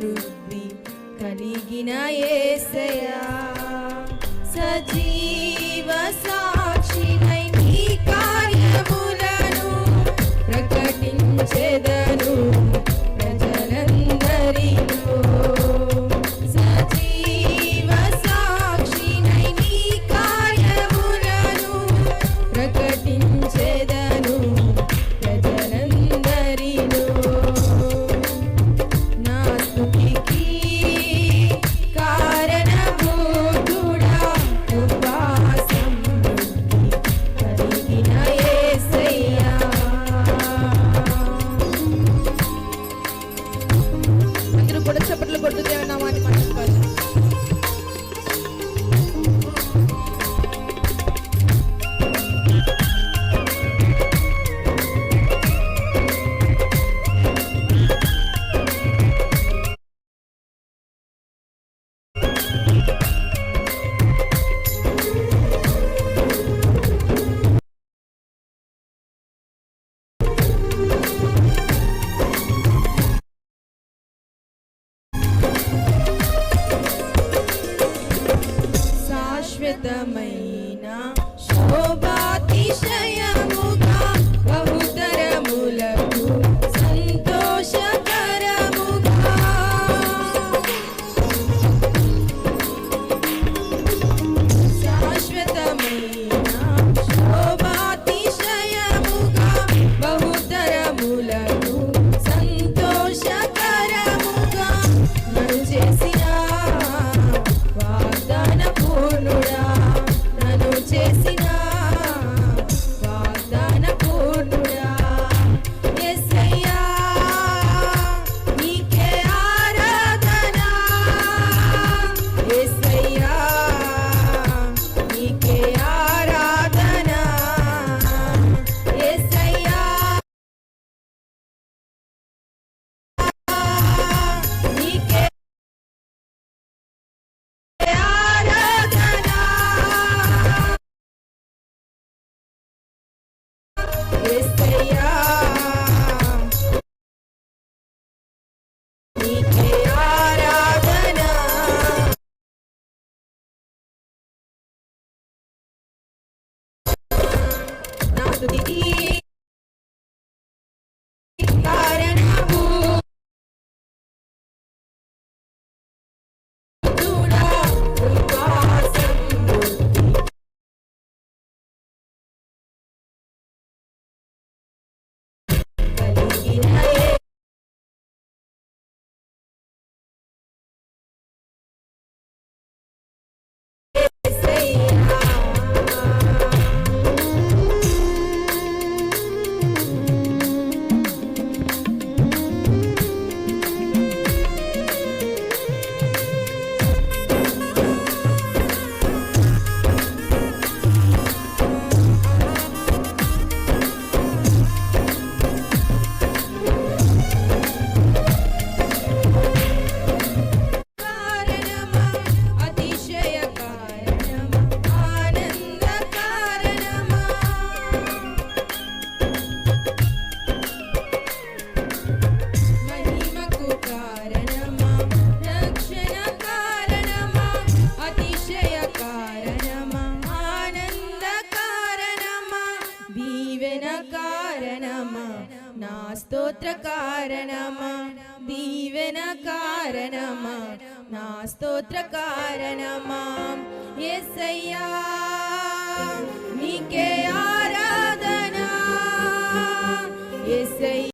వృద్ధి కలిగిన యేసయ్యా సజీవ సాక్షినై నీ కార్యములను ప్రకటించెదను ప్రజలందరిలో సజీవ సాక్షినై నీ కార్యములను ప్రకటించెదను ప్రజలందరిలో నా స్తుతికి కారణభూతుడా కృపా సమృద్ధి కలిగిన యేసయ్యా అందరూ కూడా చప్పట్లు కొడుతూ దేవుని నామాన్ని మహిమపరచండి. శాశ్వతమైన శోభాతిశయముగా బహుతరములకు సంతోషకరముగా శాశ్వతమైన శోభాతిశయముగా బహుతరములకు సంతోషకరముగా నన్ను చేసిన వాగ్దాన పూర్ణుడా నన్ను చేసిన వాగ్దాన పూర్ణుడా యేసయ్యా నీకే ఆరాధన యేసయ్యా నీకే ఆరాధన యేసయ్యా నీకే ఆరాధన యేసయ్యా నీకే ఆరాధన నా స్తుతికి కారణభూతుడా కృపా సమృద్ధి కలిగిన యేసయ్యా కారణమా అతిశయ కారణమా ఆనంద కారణమా మహిమకు కారణమా రక్షణ కారణమా అతిశయ కారణమా ఆనంద కారణమా దీవెన కారణమా నా స్తోత్ర కారణమా దీవెన కారణమా నా స్తోత్ర కారణమా యేసయ్యా